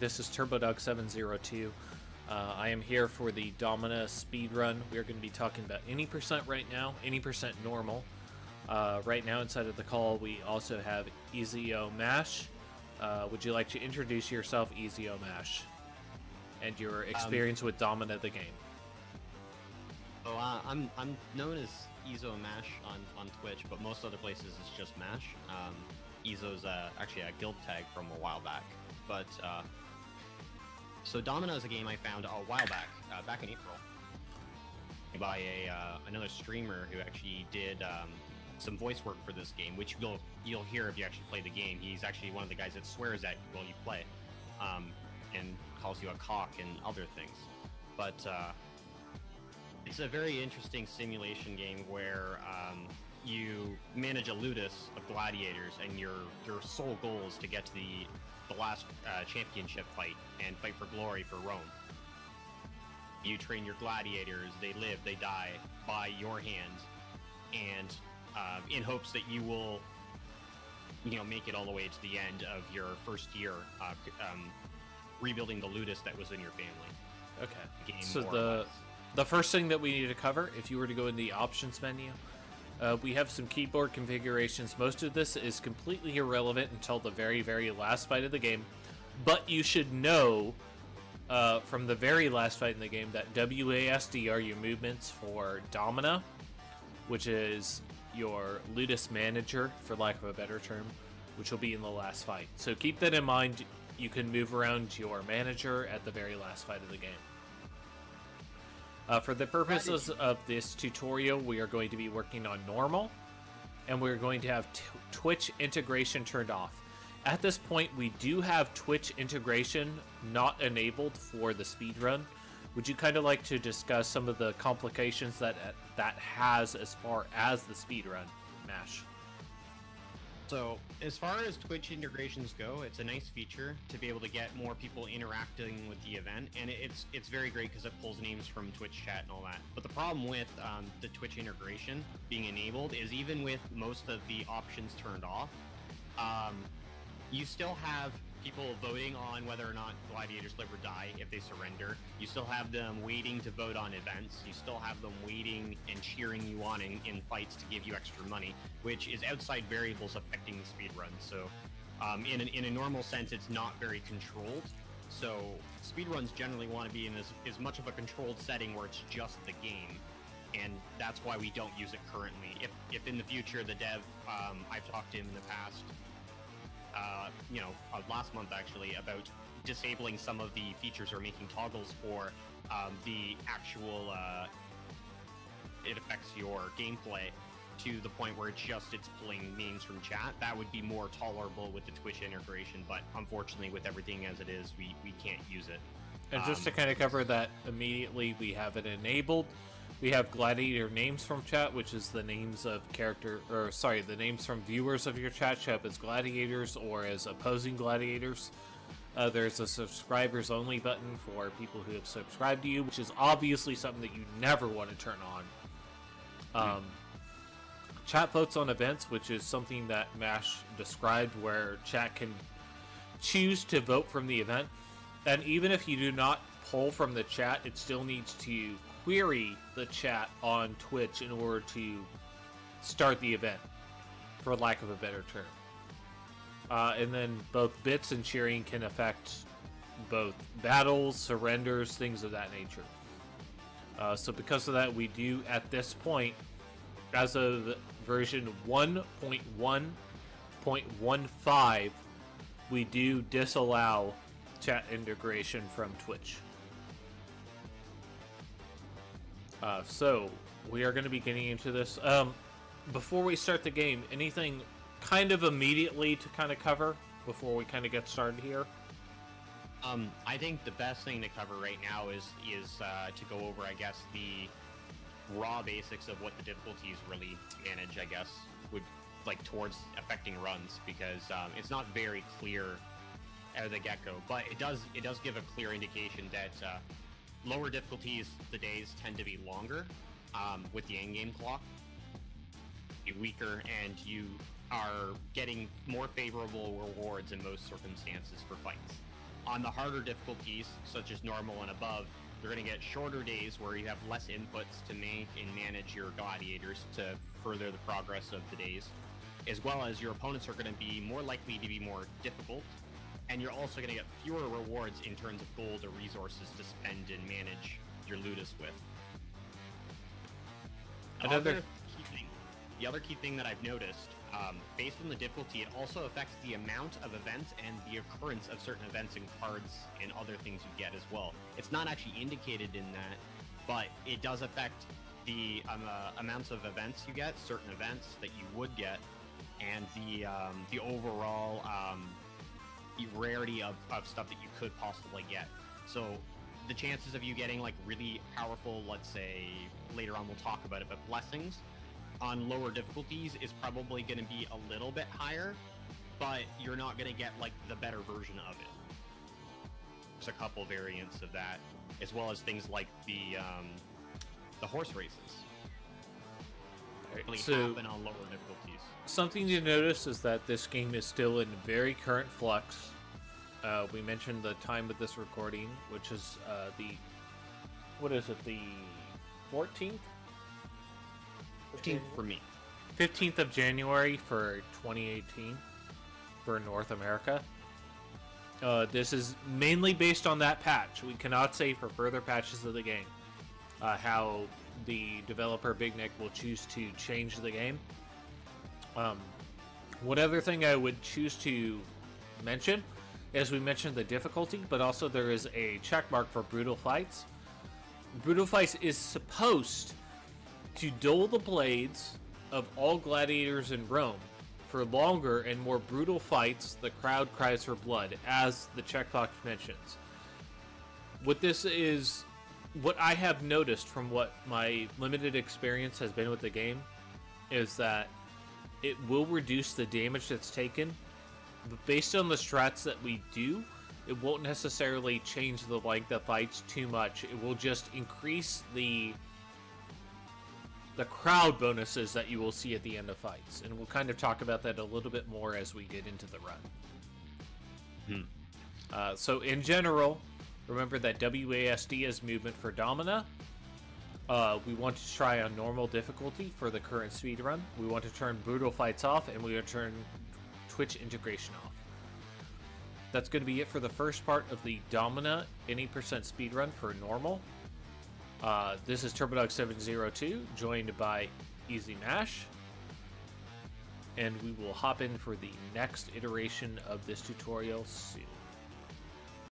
This is TurboDog702. I am here for the Domina speedrun. We are going to be talking about any percent right now, any percent normal. Right now inside of the call we also have Ezio Mash. Would you like to introduce yourself, Ezio Mash, and your experience with Domina the game? I'm known as Ezo Mash on Twitch, but most other places it's just Mash. Ezo's actually a guild tag from a while back. But so Domina is a game I found a while back, back in April, by another streamer who actually did some voice work for this game, which you'll hear if you actually play the game. He's actually one of the guys that swears at you while you play, and calls you a cock and other things. But it's a very interesting simulation game where you manage a ludus of gladiators, and your sole goal is to get to the last championship fight and fight for glory for Rome. You train your gladiators; they live, they die by your hand, and in hopes that you will, make it all the way to the end of your first year, rebuilding the ludus that was in your family. Okay. So the first thing that we need to cover, if you were to go in the options menu, we have some keyboard configurations. Most of this is completely irrelevant until the very, very last fight of the game. But you should know from the very last fight in the game that WASD are your movements for Domina, which is your Ludus Manager, for lack of a better term, which will be in the last fight. So keep that in mind. You can move around your manager at the very last fight of the game. For the purposes of this tutorial, we are going to be working on normal, and we're going to have Twitch integration turned off. At this point, we do have Twitch integration not enabled for the speedrun. Would you kind of like to discuss some of the complications that has as far as the speedrun, Mash? So, as far as Twitch integrations go, it's a nice feature to be able to get more people interacting with the event, and it's very great because it pulls names from Twitch chat and all that. But the problem with the Twitch integration being enabled is, even with most of the options turned off, you still have people voting on whether or not gladiators live or die if they surrender. You still have them waiting to vote on events. You still have them waiting and cheering you on in fights to give you extra money, which is outside variables affecting the speedrun. So in a normal sense, it's not very controlled. So speedruns generally want to be in as much of a controlled setting where it's just the game. And that's why we don't use it currently. If in the future the dev, I've talked to him in the past, last month actually, about disabling some of the features or making toggles for the actual, it affects your gameplay to the point where it's pulling names from chat. That would be more tolerable with the Twitch integration, but unfortunately with everything as it is, we can't use it. And just to kind of cover that immediately, we have it enabled. We have gladiator names from chat, which is the names of the names from viewers of your chat up as gladiators or as opposing gladiators. There's a subscribers only button for people who have subscribed to you, which is obviously something that you never want to turn on. Chat votes on events, which is something that Mash described, where chat can choose to vote from the event. And even if you do not pull from the chat, it still needs to query the chat on Twitch in order to start the event, for lack of a better term. And then both bits and cheering can affect both battles, surrenders, things of that nature. So because of that, we do, at this point, as of version 1.1.15, we do disallow chat integration from Twitch. So we are going to be getting into this. Before we start the game, anything kind of immediately to kind of cover before we kind of get started here? I think the best thing to cover right now is to go over, I guess, the raw basics of what the difficulties really manage, I guess, would like towards affecting runs, because it's not very clear out of the get-go, but it does give a clear indication that lower difficulties, the days tend to be longer with the in-game clock, be weaker, and you are getting more favorable rewards in most circumstances for fights. On the harder difficulties, such as normal and above, you're going to get shorter days where you have less inputs to make and manage your gladiators to further the progress of the days, as well as your opponents are going to be more likely to be more difficult, and you're also going to get fewer rewards in terms of gold or resources to spend and manage your Ludus with. The other key thing that I've noticed, based on the difficulty, it also affects the amount of events and the occurrence of certain events and cards and other things you get as well. It's not actually indicated in that, but it does affect the amounts of events you get, certain events that you would get, and the overall rarity of stuff that you could possibly get. So the chances of you getting like really powerful, let's say later on we'll talk about it, but blessings on lower difficulties is probably going to be a little bit higher, but you're not going to get like the better version of it. There's a couple variants of that, as well as things like the horse races. Right, really so happen on lower difficulties. something to notice is that this game is still in very current flux. We mentioned the time of this recording, which is the 14th? 15th for me. 15th of January for 2018 for North America. This is mainly based on that patch. We cannot say for further patches of the game how the developer Big Nick will choose to change the game. One other thing I would choose to mention is we mentioned the difficulty, but also there is a check mark for Brutal Fights. Brutal Fights is supposed to dull the blades of all gladiators in Rome. For longer and more brutal fights, the crowd cries for blood, as the checkbox mentions. What I have noticed from what my limited experience has been with the game is that it will reduce the damage that's taken, but based on the strats that we do, it won't necessarily change the length of fights too much. It will just increase the crowd bonuses that you will see at the end of fights, and we'll kind of talk about that a little bit more as we get into the run. So in general, remember that WASD is movement for Domina. We want to try on normal difficulty for the current speedrun. We want to turn Brutal Fights off, and we want to turn Twitch integration off. That's going to be it for the first part of the Domina any percent speedrun for normal. This is TurboDog702, joined by Easy Mash, and we will hop in for the next iteration of this tutorial soon.